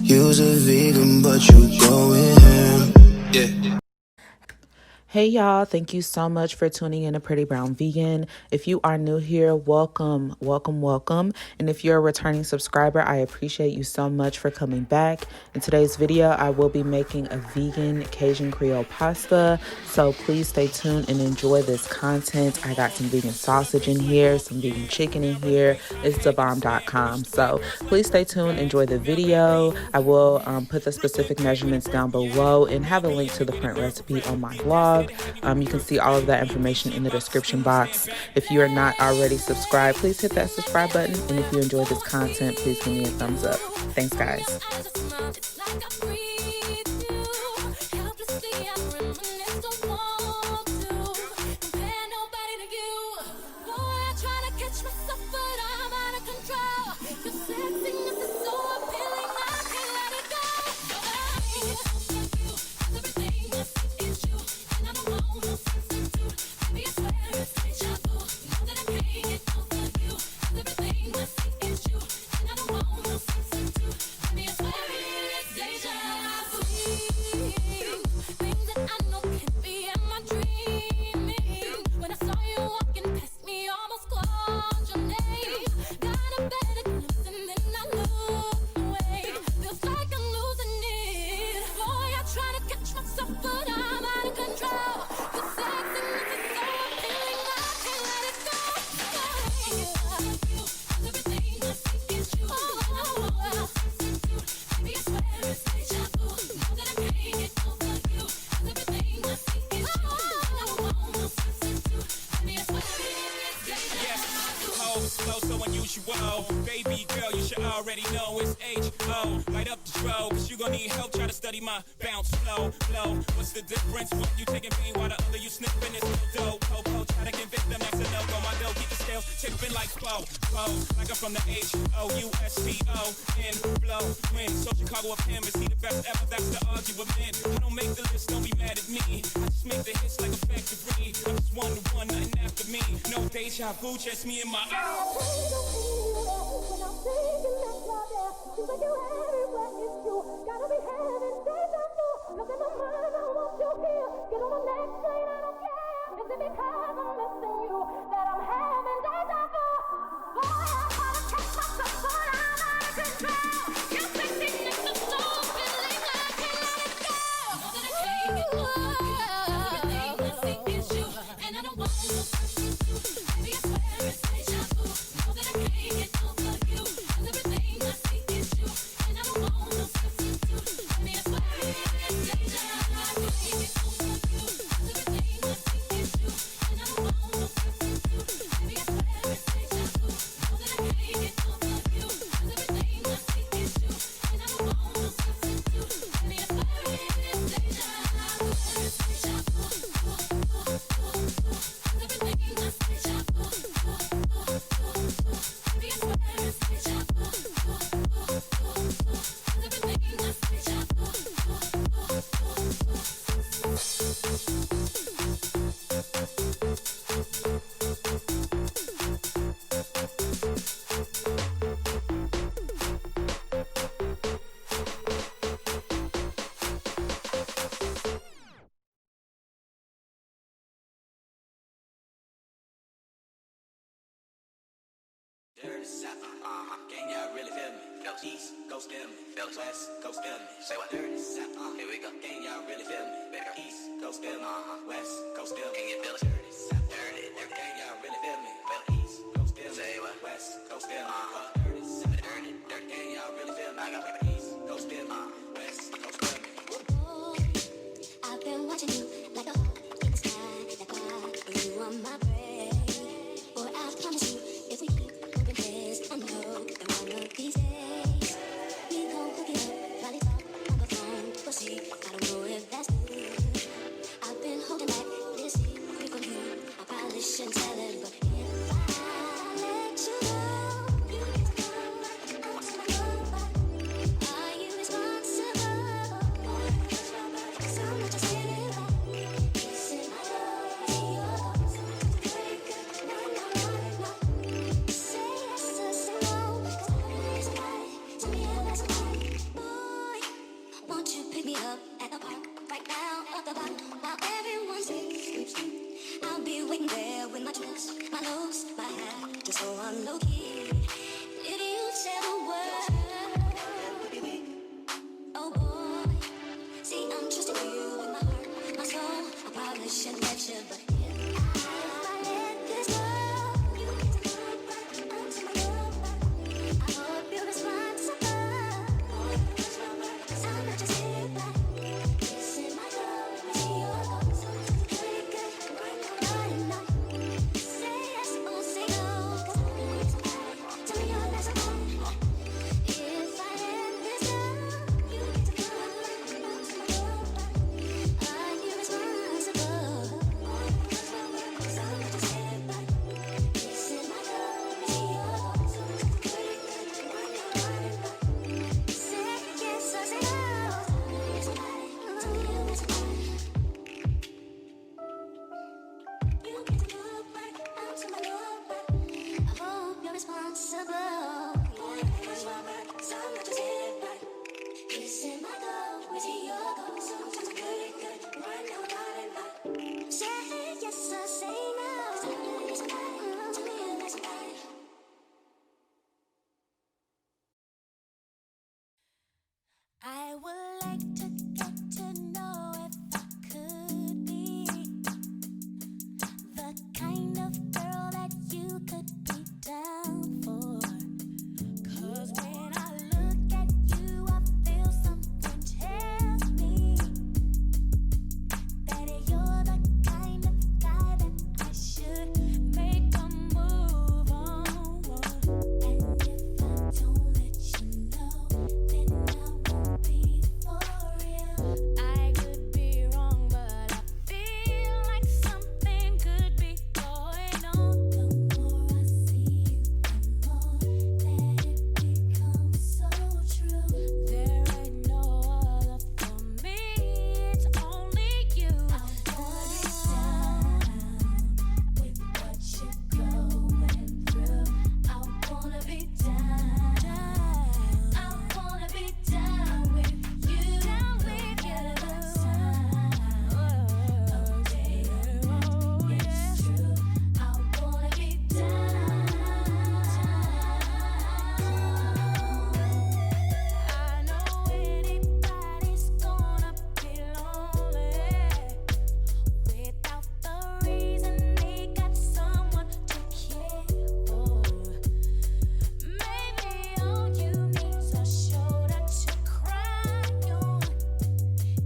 You's a vegan, but you going ham. Yeah. Hey y'all, thank you so much for tuning in to Pretty Brown Vegan. If you are new here, welcome. And if you're a returning subscriber, I appreciate you so much for coming back. In today's video, I will be making a vegan Cajun Creole pasta. So please stay tuned and enjoy this content. I got some vegan sausage in here, some vegan chicken in here. It's thebomb.com. So please stay tuned, enjoy the video. I will put the specific measurements down below and have a link to the print recipe on my blog. You can see all of that information in the description box. If you are not already subscribed, please hit that subscribe button. And if you enjoy this content, please give me a thumbs up. Thanks, guys. So unusual, baby girl, you should already know it's H-O. Light up the strobe, cause you gon' need help, try to study my bounce flow. What's the difference? What you taking pain while the other you sniffing is no dope. Popo, try to convict them, that's a no-go. My dough, keep the scales tipping like Bo. Like I'm from the H-O-U-S-T-O-N blow. Win, so Chicago of him, is he the best ever? That's the argument. I don't make the list, don't be mad at me. I just make the hits like a factory. I'm just one-to-one, nothing after me. No deja vu, just me and my Dirty South, can y'all really feel me? Fellas, East Coast feel me, fellas, West Coast feel me. Say what? Dirty South, here we go. Can y'all really feel me? Better East Coast feel me, West Coast feel me. Can you feel it? Dirty South, dirty. Can y'all really feel me? Better East Coast feel me. Say what? West Coast feel me, Dirty South, dirty. Can y'all really feel me? I got better East Coast feel me, West Coast feel me. Oh, I've been watching you like a hawk in the sky, like you are my brain. Boy, I promise you, if we keep moving fast, I know that one of these days we gon' hook it up, probably talk on the phone. We'll see, I don't know if that's good. I've been holding back this secret from you. I probably shouldn't tell it, but if I let you know, you need to know. like to get to know if I could be the kind of girl that you could be down for. 'Cause when I look at you, I feel something tells me that you're the kind of guy that I should make a move on. And if I don't let you know, then I won't be for real. I could be wrong, but I feel like something could be going on. The more I see you, the more that it becomes so true. There ain't no other for me, it's only you. I wanna be down with what you're going through. I wanna be down. I wanna be down with you. Down with you. It's true. I wanna be down. I know anybody's gonna be lonely without the reason they got someone to care for. Maybe all you need's a shoulder to cry on.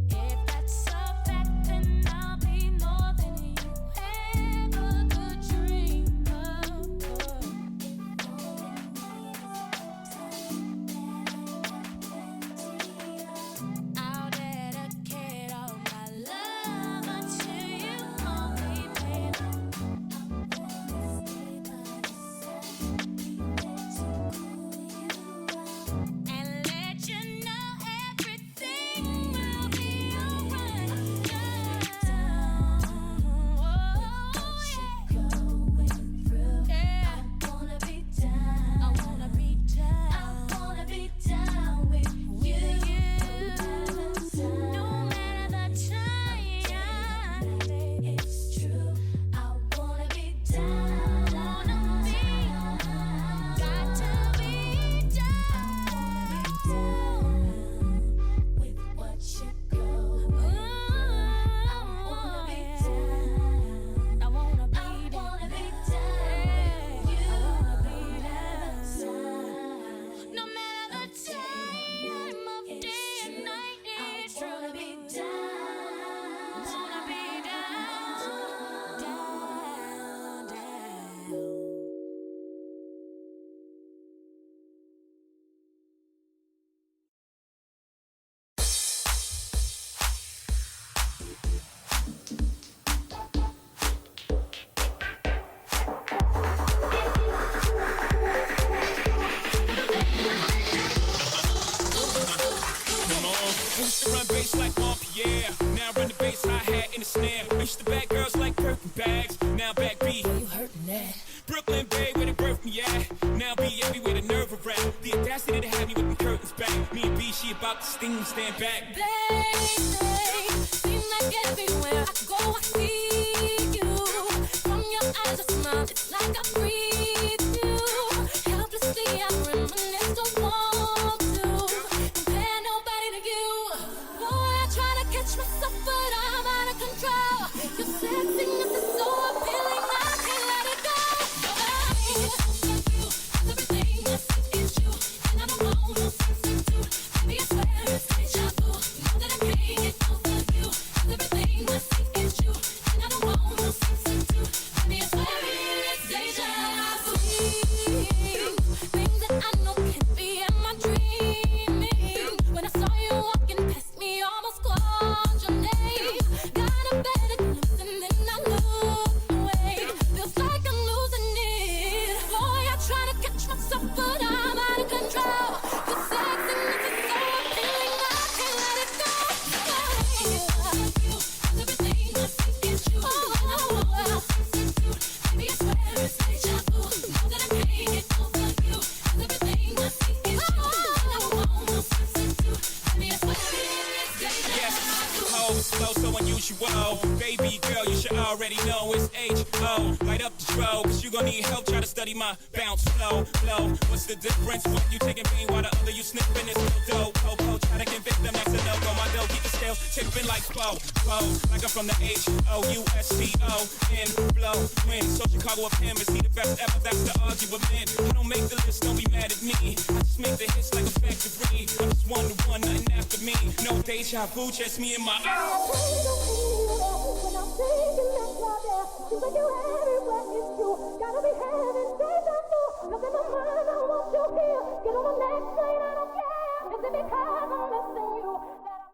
If that's a fact, then I'll be more than you ever could dream of. I'll dedicate all my love to you, only baby. And let you know everything will be alright. Yeah. I wanna be down. I wanna be down. I wanna be down with you. No matter the time, it's true. I wanna be down. Wanna be, got to be down with what you go. I wanna be down. I wanna be down. You. I wanna be down. No matter the time of day and night, it's true. I wanna be down. Wanna be down. Down. Come on. I used to run bass like Pierre. Now I run the bass hi-hat in the snare. I used to bag girls like Birkin bags. Now back B. You hurting that? Brooklyn Bay, where they birthed me at. Now be everywhere, the nerve of rap. The audacity to have me with them curtains back. Me and B, she about to sting, stand back. Baby, seem like everywhere I go, I see you. From your eyes, a smile, it's like I breathe you. Helplessly, I reminisce, don't want to compare nobody to you. Boy, I try to catch myself, but I'm out of control. Your sexiness is so appealing, I can't let it go. Everything I see is you, and I don't want no substitute. Baby, I swear it's deja vu. Know that I can't get over you. Everything I see is you, and I don't want no substitute. Baby, I swear it's deja vu. Things that I know can't be in my dreaming. When I saw you walking past me, almost called your name. Got a better glimpse and then I looked away. Feels like I'm losing it. Boy, I try to catch myself, but I'm out of control. Your sexiness is so appealing, I can't let it go. Everything I see is you, and I don't want no substitute. Baby, I swear it's deja vu. Know that I can't get over you. Everything I see is you, and I don't want no substitute. Baby, I swear it's deja vu. Oh, it's flow so unusual. Baby girl, you should already know it's H-O. Light up the dro, cause you gon' need help. Try to study my bounce flow. What's the difference? One you taking pain while the other you sniffing is no dope. Try to convict them, that's a no-go. spin like flow, like I'm from the H-O-U-S-T-O, in blow, win. So Chicago up him, is he the best ever? That's the argument. I don't make the list, don't be mad at me. I just make the hits like a factory. I'm just one to one, nothing after me. No deja vu, just me and my. When I'm thinking that you're there, seems like you're everywhere, it's true. Gotta be having deja vu, 'cause in my mind I want you here. Get on the next plane, I don't care. Is it because I'm